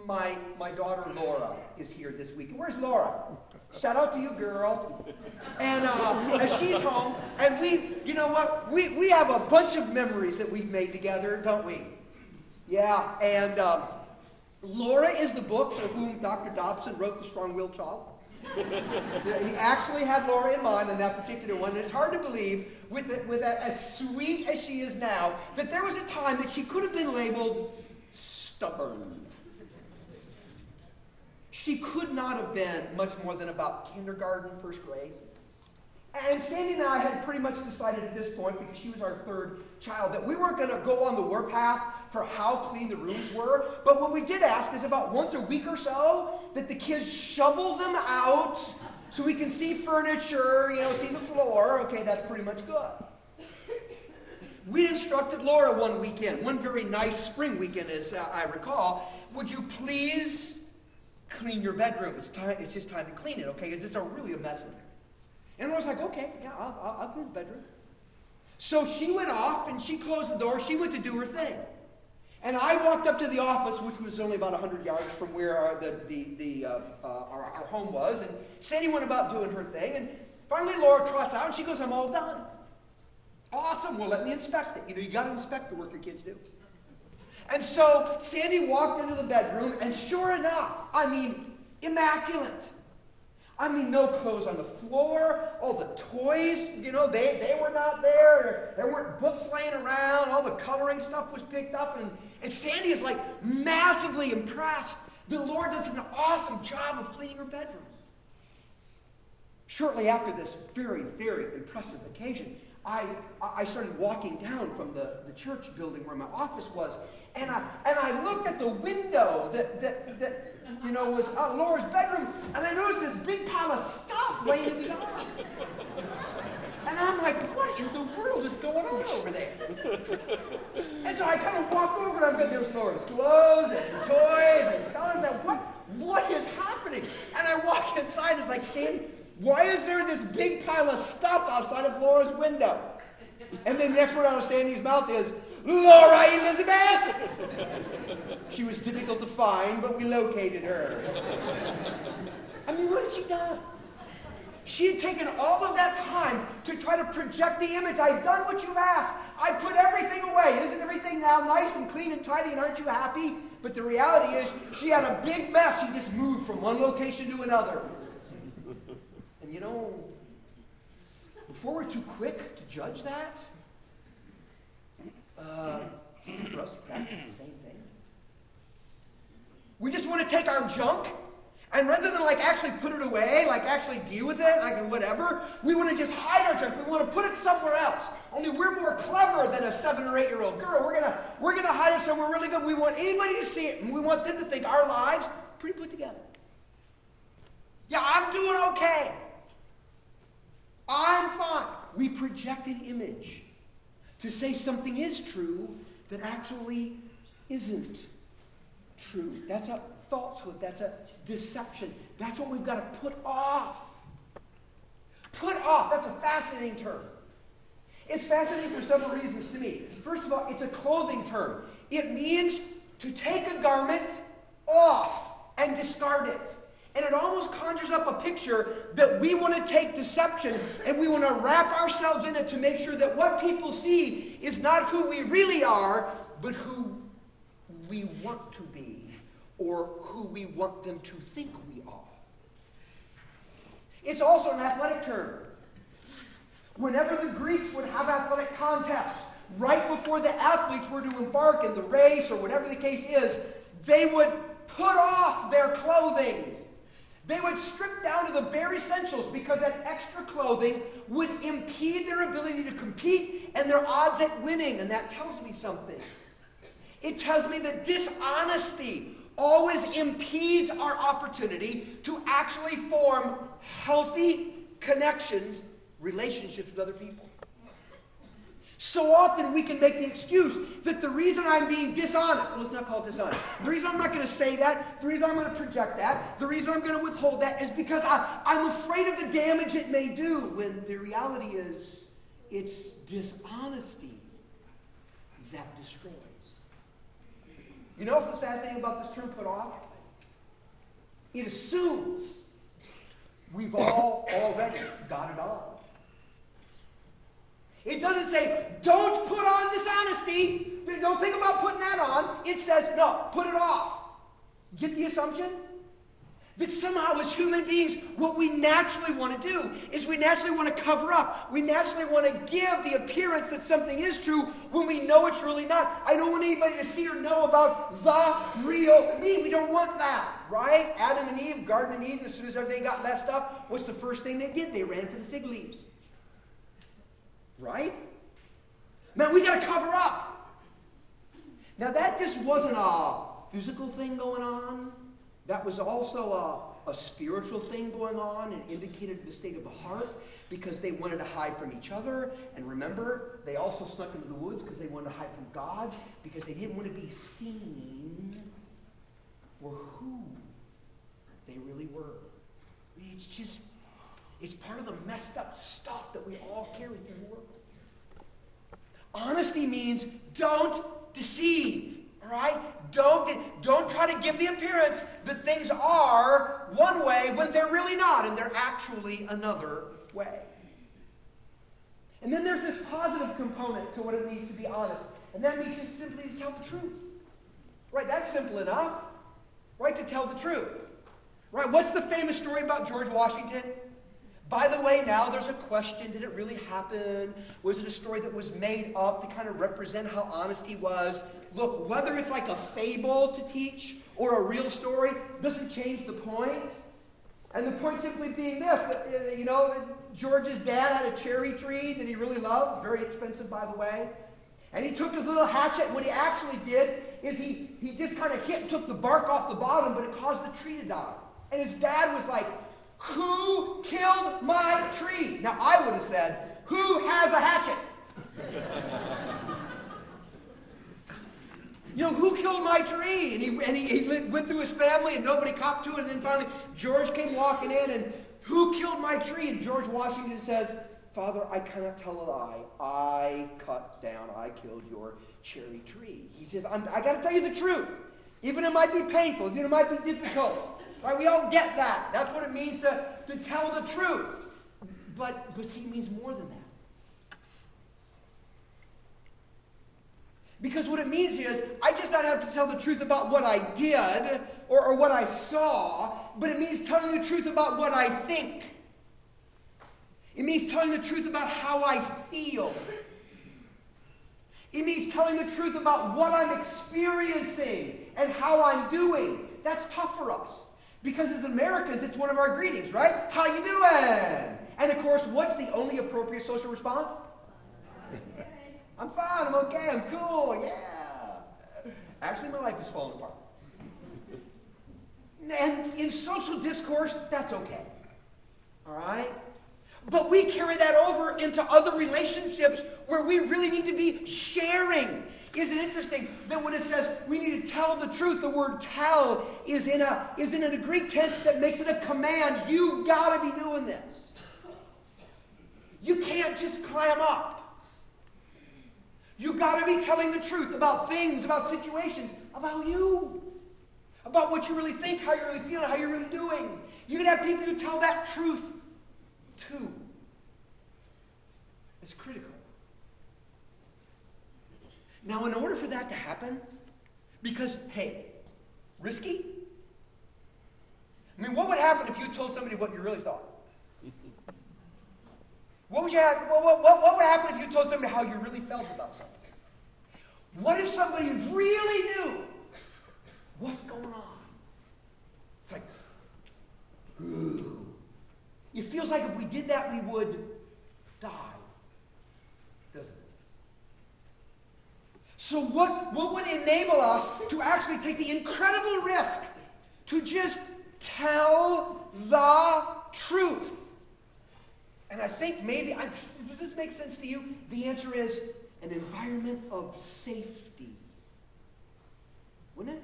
my daughter Laura is here this week. Where's Laura? Shout out to you, girl. And she's home, and you know what? We have a bunch of memories that we've made together, don't we? Yeah, and Laura is the book to whom Dr. Dobson wrote The Strong-Willed Child. He actually had Laura in mind in that particular one, and it's hard to believe, with as sweet as she is now, that there was a time that she could have been labeled stubborn. She could not have been much more than about kindergarten, first grade. And Sandy and I had pretty much decided at this point, because she was our third child, that we weren't going to go on the warpath for how clean the rooms were. But what we did ask is about once a week or so that the kids shovel them out so we can see furniture, see the floor. Okay, that's pretty much good. We'd instructed Laura one weekend, one very nice spring weekend as I recall, would you please clean your bedroom? It's just time to clean it, okay? Because it's really a mess in there. And I was like, okay, yeah, I'll clean the bedroom. So she went off and she closed the door. She went to do her thing. And I walked up to the office, which was only about 100 yards from where our home was. And Sandy went about doing her thing. And finally Laura trots out and she goes, I'm all done. Awesome, well, let me inspect it. You got to inspect the work your kids do. And so Sandy walked into the bedroom, and sure enough, immaculate. No clothes on the floor, all the toys, they were not there. There weren't books laying around, all the coloring stuff was picked up, and Sandy is massively impressed. The Lord does an awesome job of cleaning her bedroom. Shortly after this very, very impressive occasion, I started walking down from the church building where my office was, and I looked at the window that was Laura's bedroom, and I noticed this big pile of stuff laying in the yard. And I'm like, what in the world is going on over there? And so I kind of walk over, and there's Laura's clothes and toys and colors, and what is happening? And I walk inside, and it's like, Sandy, why is there this big pile of stuff outside of Laura's window? And then the next word out of Sandy's mouth is, Laura Elizabeth! She was difficult to find, but we located her. What had she done? She had taken all of that time to try to project the image. I've done what you've asked. I put everything away. Isn't everything now nice and clean and tidy, and aren't you happy? But the reality is, she had a big mess. She just moved from one location to another. And before we're too quick to judge that, it's easy for us to practice the same thing. We just want to take our junk, and rather than actually put it away, actually deal with it, whatever, we want to just hide our junk. We want to put it somewhere else. Only we're more clever than a 7 or 8-year-old girl. We're gonna hide it somewhere really good. We want anybody to see it, and we want them to think our lives pretty put together. Yeah, I'm doing okay. I'm fine. We project an image to say something is true that actually isn't true. That's a falsehood. That's a deception. That's what we've got to put off. Put off. That's a fascinating term. It's fascinating for several reasons to me. First of all, it's a clothing term. It means to take a garment off and discard it. And it almost conjures up a picture that we want to take deception and we want to wrap ourselves in it to make sure that what people see is not who we really are, but who we want to be, or who we want them to think we are. It's also an athletic term. Whenever the Greeks would have athletic contests, right before the athletes were to embark in the race or whatever the case is, they would put off their clothing. They would strip down to the bare essentials because that extra clothing would impede their ability to compete and their odds at winning. And that tells me something. It tells me that dishonesty always impedes our opportunity to actually form healthy connections, relationships with other people. So often we can make the excuse that the reason I'm being dishonest, well, let's not call it dishonest, the reason I'm not going to say that, the reason I'm going to project that, the reason I'm going to withhold that is because I'm afraid of the damage it may do, when the reality is it's dishonesty that destroys. You know what's the sad thing about this term, put off? It assumes we've all already got it on. It doesn't say, don't put on dishonesty. Don't think about putting that on. It says, no, put it off. Get the assumption? That somehow as human beings, what we naturally want to do is we naturally want to cover up. We naturally want to give the appearance that something is true when we know it's really not. I don't want anybody to see or know about the real me. We don't want that, right? Adam and Eve, Garden of Eden, as soon as everything got messed up, what's the first thing they did? They ran for the fig leaves. Right? Man, we got to cover up. Now that just wasn't a physical thing going on. That was also a spiritual thing going on and indicated the state of the heart because they wanted to hide from each other. And remember, they also snuck into the woods because they wanted to hide from God because they didn't want to be seen for who they really were. It's part of the messed up stuff that we all carry through the world. Honesty means don't deceive. All right? Don't try to give the appearance that things are one way when they're really not, and they're actually another way. And then there's this positive component to what it means to be honest, and that means just simply to tell the truth. Right? That's simple enough. Right? To tell the truth. Right? What's the famous story about George Washington? By the way, now there's a question, did it really happen? Was it a story that was made up to kind of represent how honest he was? Look, whether it's like a fable to teach or a real story doesn't change the point. And the point simply being this, that, George's dad had a cherry tree that he really loved, very expensive by the way. And he took his little hatchet, and what he actually did is he just kind of took the bark off the bottom, but it caused the tree to die. And his dad was like, who killed my tree? Now, I would have said, who has a hatchet? Who killed my tree? And he went through his family and nobody copped to it. And then finally, George came walking in and, who killed my tree? And George Washington says, Father, I cannot tell a lie. I killed your cherry tree. He says, I got to tell you the truth. Even it might be painful, even it might be difficult. Right? We all get that. That's what it means to tell the truth. But see, it means more than that. Because what it means is, I just not have to tell the truth about what I did or what I saw, but it means telling the truth about what I think. It means telling the truth about how I feel. It means telling the truth about what I'm experiencing and how I'm doing. That's tough for us. Because as Americans, it's one of our greetings, right? How you doing? And of course, what's the only appropriate social response? I'm fine, I'm okay, I'm cool, yeah. Actually, my life is falling apart. And in social discourse, that's okay. All right? But we carry that over into other relationships where we really need to be sharing. Isn't it interesting that when it says we need to tell the truth, the word tell is in a Greek tense that makes it a command. You've got to be doing this. You can't just clam up. You've got to be telling the truth about things, about situations, about you, about what you really think, how you're really feeling, how you're really doing. You're going to have people who tell that truth too. It's critical. Now, in order for that to happen, because, hey, risky? I mean, what would happen if you told somebody what you really thought? What would happen if you told somebody how you really felt about something? What if somebody really knew what's going on? It's like, ooh. It feels like if we did that, we would die, doesn't it? So what would enable us to actually take the incredible risk to just tell the truth? And I think maybe, does this make sense to you? The answer is an environment of safety. Wouldn't it?